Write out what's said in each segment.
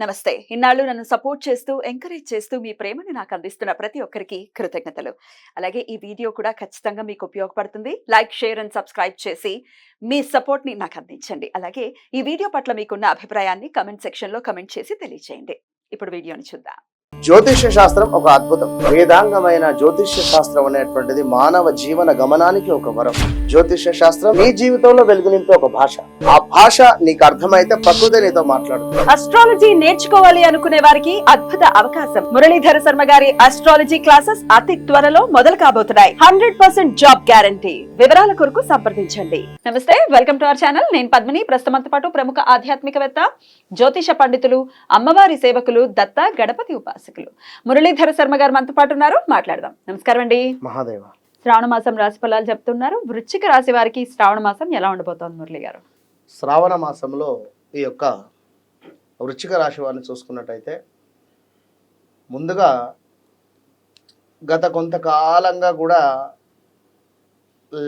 నమస్తే. ఇన్నాళ్ళు నన్ను సపోర్ట్ చేస్తూ, ఎంకరేజ్ చేస్తూ మీ ప్రేమని నాకు అందిస్తున్న ప్రతి ఒక్కరికి కృతజ్ఞతలు. అలాగే ఈ వీడియో కూడా ఖచ్చితంగా మీకు ఉపయోగపడుతుంది. లైక్, షేర్ అండ్ సబ్స్క్రైబ్ చేసి మీ సపోర్ట్‌ని నాకు అందించండి. అలాగే ఈ వీడియో పట్ల మీకున్న అభిప్రాయాన్ని కామెంట్ సెక్షన్‌లో కామెంట్ చేసి తెలియజేయండి. ఇప్పుడు వీడియోని చూద్దాం. జ్యోతిష్య శాస్త్రం ఒక అద్భుతం. వేదాంగమైన జ్యోతిష్య శాస్త్రం అనేటువంటిది మానవ జీవన గమనానికి ఒక వరం. జ్యోతిష్య శాస్త్రం నీ జీవితంలో వెలుగునింపే ఒక భాష. ఆ భాష నీకు అర్థమైతే ప్రకృతి నీతో మాట్లాడుతుంది. అస్ట్రాలజీ నేర్చుకోవాలి అనుకునే వారికి అద్భుత అవకాశం. మురళీధర శర్మ గారి అస్ట్రాలజీ క్లాసెస్ అతి త్వరలో మొదలు కాబోతున్నాయి. 100% జాబ్ గ్యారంటీ. వివరాల కొరకు సంప్రదించండి. నమస్తే, వెల్కమ్ టు అవర్ ఛానల్. నేను పద్మిని. ప్రస్తుతంతో పాటు ప్రముఖ ఆధ్యాత్మికవేత్త, జ్యోతిష పండితులు, అమ్మవారి సేవకులు, దత్త గణపతి ఉపాసకులు మురళీధర శర్మ గారు మనతో పాటు ఉన్నారు. మాట్లాడదాం. నమస్కారం అండి. మహాదేవ. శ్రావణ మాసం రాశి ఫలాలు చెప్తున్నారు. వృశ్చిక రాశి వారికి శ్రావణ మాసం ఎలా ఉండబోతోంది మురళి గారు? శ్రావణ మాసంలో ఈ యొక్క వృశ్చిక రాశి వారిని చూసుకున్నట్టయితే, ముందుగా గత కొంతకాలంగా కూడా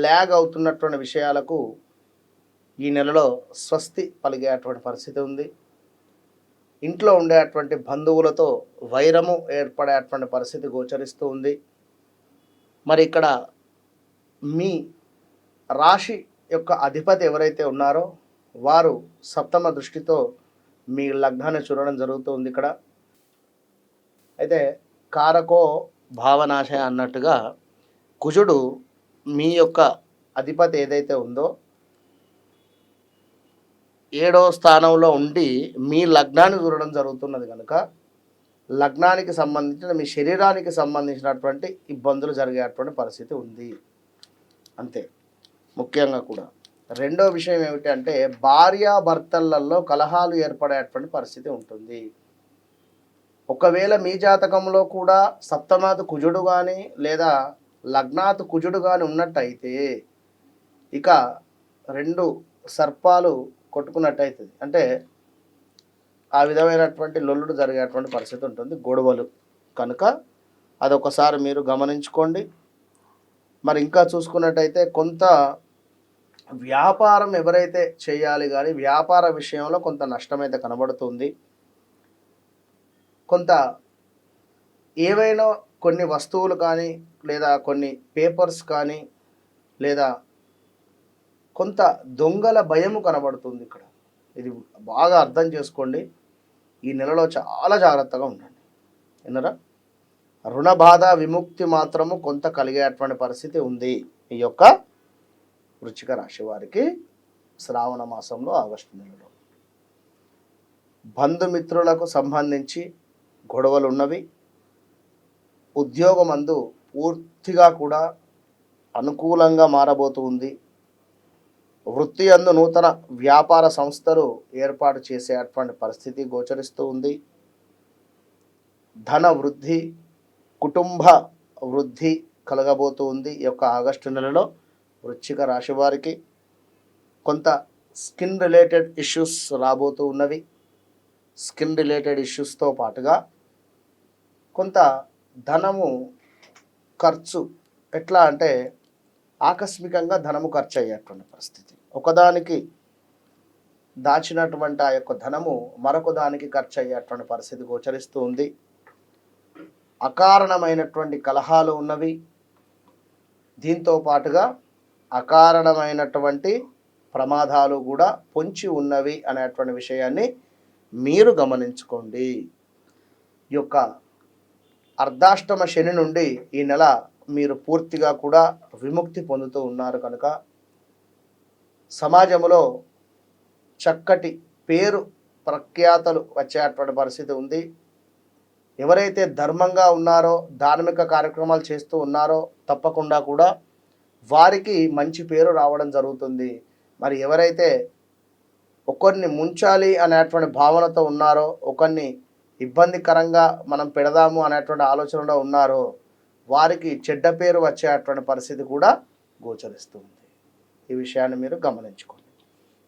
ల్యాగ్ అవుతున్నటువంటి విషయాలకు ఈ నెలలో స్వస్తి పలిగేటువంటి పరిస్థితి ఉంది. ఇంట్లో ఉండేటువంటి బంధువులతో వైరము ఏర్పడేటువంటి పరిస్థితి గోచరిస్తూ ఉంది. మరి ఇక్కడ మీ రాశి యొక్క అధిపతి ఎవరైతే ఉన్నారో వారు సప్తమ దృష్టితో మీ లగ్నాన్ని చూడడం జరుగుతుంది. ఇక్కడ అయితే కారకో భావనాశ అన్నట్టుగా కుజుడు మీ యొక్క అధిపతి ఏదైతే ఉందో 7వ స్థానంలో ఉండి మీ లగ్నాన్ని చూడడం జరుగుతున్నది కనుక లగ్నానికి సంబంధించిన మీ శరీరానికి సంబంధించినటువంటి ఇబ్బందులు జరిగేటువంటి పరిస్థితి ఉంది. అంతే. ముఖ్యంగా కూడా రెండో విషయం ఏమిటి అంటే, భార్యాభర్తలలో కలహాలు ఏర్పడేటువంటి పరిస్థితి ఉంటుంది. ఒకవేళ మీ జాతకంలో కూడా సప్తమాతు కుజుడు కానీ లేదా లగ్నాతు కుజుడు కానీ ఉన్నట్టయితే ఇక 2 సర్పాలు కొట్టుకున్నట్టయితుంది. అంటే ఆ విధమైనటువంటి లొల్లుడు జరిగేటువంటి పరిస్థితి ఉంటుంది, గొడవలు. కనుక అదొకసారి మీరు గమనించుకోండి. మరి ఇంకా చూసుకున్నట్టయితే కొంత వ్యాపారం ఎవరైతే చేయాలి కానీ వ్యాపార విషయంలో కొంత నష్టమైతే కనబడుతుంది. కొంత ఏవైనా కొన్ని వస్తువులు కానీ లేదా కొన్ని పేపర్స్ కానీ లేదా కొంత దొంగల భయము కనబడుతుంది ఇక్కడ. ఇది బాగా అర్థం చేసుకోండి. ఈ నెలలో చాలా జాగ్రత్తగా ఉండండి. విన్నరా? రుణ బాధ విముక్తి మాత్రము కొంత కలిగేటువంటి పరిస్థితి ఉంది ఈ యొక్క వృశ్చిక రాశి వారికి శ్రావణ మాసంలో, ఆగస్టు నెలలో. బంధుమిత్రులకు సంబంధించి గొడవలు ఉన్నవి. ఉద్యోగం అందు పూర్తిగా కూడా అనుకూలంగా మారబోతూ ఉంది. వృత్తి అందు నూతన వ్యాపార సంస్థలు ఏర్పాటు చేసేటువంటి పరిస్థితి గోచరిస్తూ ఉంది. ధన వృద్ధి, కుటుంబ వృద్ధి కలగబోతూ ఉంది ఈ యొక్క ఆగస్టు నెలలో వృశ్చిక రాశి వారికి. కొంత స్కిన్ రిలేటెడ్ ఇష్యూస్ రాబోతూ ఉన్నవి. స్కిన్ రిలేటెడ్ ఇష్యూస్తో పాటుగా కొంత ధనము ఖర్చు, ఎట్లా అంటే ఆకస్మికంగా ధనము ఖర్చు అయ్యేటువంటి పరిస్థితి. ఒకదానికి దాచినటువంటి ఆ యొక్క ధనము మరొక దానికి ఖర్చు అయ్యేటువంటి పరిస్థితి గోచరిస్తూ ఉంది. అకారణమైనటువంటి కలహాలు ఉన్నవి. దీంతో పాటుగా అకారణమైనటువంటి ప్రమాదాలు కూడా పొంచి ఉన్నవి అనేటువంటి విషయాన్ని మీరు గమనించుకోండి. ఈ యొక్క అర్ధాష్టమ శని నుండి ఈ నెల మీరు పూర్తిగా కూడా విముక్తి పొందుతూ ఉన్నారు కనుక సమాజంలో చక్కటి పేరు ప్రఖ్యాతలు వచ్చేటువంటి పరిస్థితి ఉంది. ఎవరైతే ధర్మంగా ఉన్నారో, ధార్మిక కార్యక్రమాలు చేస్తూ ఉన్నారో తప్పకుండా కూడా వారికి మంచి పేరు రావడం జరుగుతుంది. మరి ఎవరైతే ఒకరిని ముంచాలి అనేటువంటి భావనతో ఉన్నారో, ఒకరిని ఇబ్బందికరంగా మనం పెడదాము అనేటువంటి ఆలోచనలో ఉన్నారో వారికి చెడ్డ పేరు వచ్చేటువంటి పరిస్థితి కూడా గోచరిస్తుంది. ఈ విషయాన్ని మీరు గమనించుకోండి.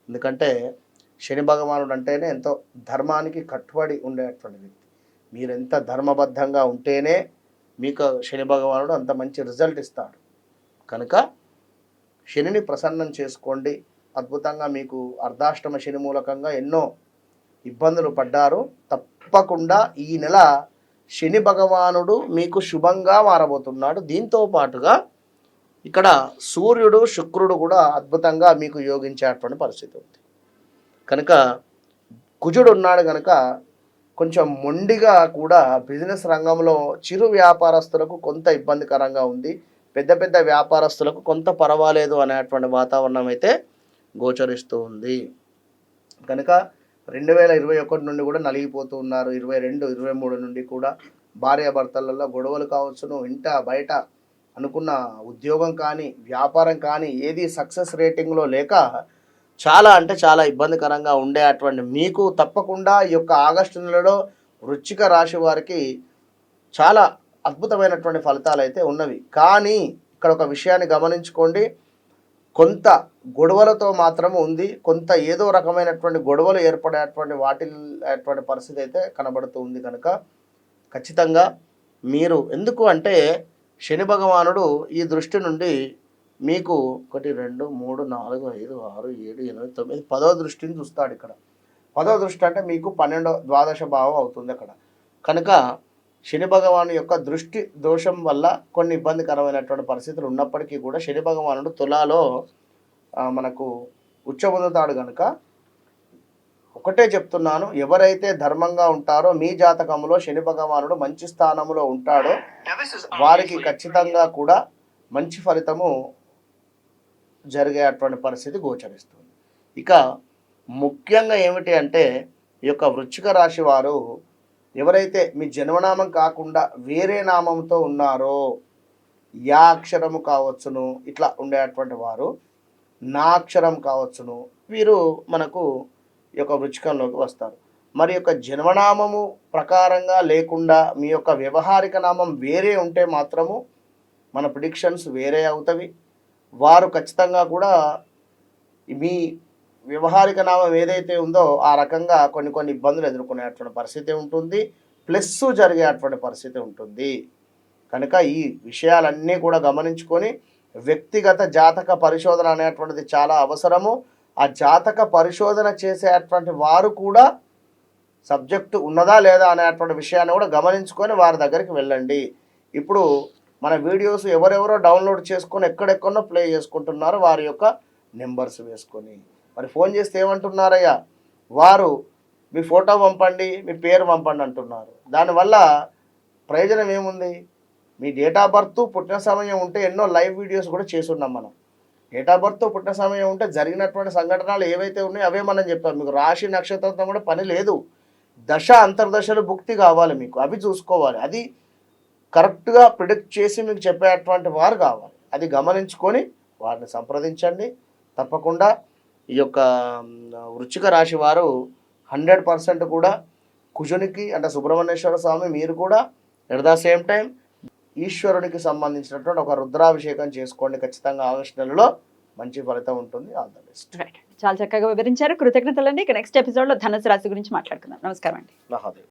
ఎందుకంటే శని భగవానుడు అంటేనే ఎంతో ధర్మానికి కట్టుబడి ఉండేటువంటి వ్యక్తి. మీరు ఎంత ధర్మబద్ధంగా ఉంటేనే మీకు శని భగవానుడు అంత మంచి రిజల్ట్ ఇస్తాడు. కనుక శనిని ప్రసన్నం చేసుకోండి. అద్భుతంగా మీకు అర్ధాష్టమ శని మూలకంగా ఎన్నో ఇబ్బందులు పడ్డారు. తప్పకుండా ఈ నెల శని భగవానుడు మీకు శుభంగా మారబోతున్నాడు. దీంతో పాటుగా ఇక్కడ సూర్యుడు శుక్రుడు కూడా అద్భుతంగా మీకు యోగించేటువంటి పరిస్థితి ఉంది. కనుక కుజుడు ఉన్నాడు కనుక కొంచెం మొండిగా కూడా బిజినెస్ రంగంలో చిరు వ్యాపారస్తులకు కొంత ఇబ్బందికరంగా ఉంది. పెద్ద పెద్ద వ్యాపారస్తులకు కొంత పర్వాలేదు అనేటువంటి వాతావరణం అయితే గోచరిస్తూ ఉంది. కనుక 2021 నుండి కూడా నలిగిపోతూ ఉన్నారు. 22, 23 నుండి కూడా భార్యాభర్తలలో గొడవలు కావచ్చును. ఇంట బయట అనుకున్న ఉద్యోగం కానీ వ్యాపారం కానీ ఏది సక్సెస్ రేటింగ్లో లేక చాలా అంటే చాలా ఇబ్బందికరంగా ఉండే అటువంటి మీకు తప్పకుండా ఈ యొక్క ఆగస్టు నెలలో వృశ్చిక రాశి వారికి చాలా అద్భుతమైనటువంటి ఫలితాలు అయితే ఉన్నవి. కానీ ఇక్కడ ఒక విషయాన్ని గమనించుకోండి, కొంత గొడవలతో మాత్రము ఉంది. కొంత ఏదో రకమైనటువంటి గొడవలు ఏర్పడేటువంటి వాటిల్టువంటి పరిస్థితి అయితే కనబడుతూ ఉంది. కనుక ఖచ్చితంగా మీరు ఎందుకు అంటే శని భగవానుడు ఈ దృష్టి నుండి మీకు 1, 2, 3, 4, 5, 6, 7, 8, 9, 10వ దృష్టిని చూస్తాడు. ఇక్కడ 10వ దృష్టి అంటే మీకు 12వ ద్వాదశ భావం అవుతుంది అక్కడ. కనుక శని భగవాను యొక్క దృష్టి దోషం వల్ల కొన్ని ఇబ్బందికరమైనటువంటి పరిస్థితులు ఉన్నప్పటికీ కూడా శని భగవానుడు తులాలో మనకు ఉచ్చబొందుతాడు. కనుక ఒకటే చెప్తున్నాను, ఎవరైతే ధర్మంగా ఉంటారో మీ జాతకంలో శని భగవానుడు మంచి స్థానంలో ఉంటాడో వారికి ఖచ్చితంగా కూడా మంచి ఫలితము జరిగేటువంటి పరిస్థితి గోచరిస్తుంది. ఇక ముఖ్యంగా ఏమిటి అంటే ఈ యొక్క వృశ్చిక రాశి వారు ఎవరైతే మీ జన్మనామం కాకుండా వేరే నామంతో ఉన్నారో, యా అక్షరము కావచ్చును ఇట్లా ఉండేటువంటి వారు, నా అక్షరం కావచ్చును, వీరు మనకు ఈ యొక్క వృశ్చికంలోకి వస్తారు. మరి యొక్క జన్మనామము ప్రకారంగా లేకుండా మీ యొక్క వ్యవహారిక నామం వేరే ఉంటే మాత్రము మన ప్రిడిక్షన్స్ వేరే అవుతవి. వారు ఖచ్చితంగా కూడా మీ వ్యవహారిక నామం ఏదైతే ఉందో ఆ రకంగా కొన్ని ఇబ్బందులు ఎదుర్కొనేటువంటి పరిస్థితి ఉంటుంది, ప్లస్ జరిగేటువంటి పరిస్థితి ఉంటుంది. కనుక ఈ విషయాలన్నీ కూడా గమనించుకొని వ్యక్తిగత జాతక పరిశోధన అనేటువంటిది చాలా అవసరము. ఆ జాతక పరిశోధన చేసేటువంటి వారు కూడా సబ్జెక్టు ఉన్నదా లేదా అనేటువంటి విషయాన్ని కూడా గమనించుకొని వారి దగ్గరికి వెళ్ళండి. ఇప్పుడు మన వీడియోస్ ఎవరెవరో డౌన్లోడ్ చేసుకొని ఎక్కడెక్కడో ప్లే చేసుకుంటున్నారు వారి యొక్క నెంబర్స్ వేసుకొని. మరి ఫోన్ చేస్తే ఏమంటున్నారయ్యా, వారు మీ ఫోటో పంపండి, మీ పేరు పంపండి అంటున్నారు. దానివల్ల ప్రయోజనం ఏముంది? మీ డేట్ ఆఫ్ బర్త్, పుట్టిన సమయం ఉంటే ఎన్నో లైవ్ వీడియోస్ కూడా చేసున్నాం మనం. డేట్ ఆఫ్ బర్త్, పుట్టిన సమయం ఉంటే జరిగినటువంటి సంఘటనలు ఏవైతే ఉన్నాయో అవే మనం చెప్తాం. మీకు రాశి నక్షత్రంతో కూడా పని లేదు. దశ అంతర్దశలు భుక్తి కావాలి మీకు, అవి చూసుకోవాలి. అది కరెక్ట్గా ప్రిడిక్ట్ చేసి మీకు చెప్పేటువంటి వారు కావాలి. అది గమనించుకొని వారిని సంప్రదించండి. తప్పకుండా ఈ యొక్క వృశ్చిక రాశి వారు 100% కూడా కుజునికి అంటే సుబ్రహ్మణ్యేశ్వర స్వామి మీరు కూడా ఎట్ ద సేమ్ టైం ఈశ్వరునికి సంబంధించినటువంటి ఒక రుద్రాభిషేకం చేసుకోండి. ఖచ్చితంగా ఆగస్టు నెలలో మంచి ఫలితం ఉంటుంది. All the best. చాలా చక్కగా వివరించారు. కృతజ్ఞతలండి. ఇక నెక్స్ట్ ఎపిసోడ్లో ధనుసు రాశి గురించి మాట్లాడుకుందాం. నమస్కారం అండి. మహాదేవ్.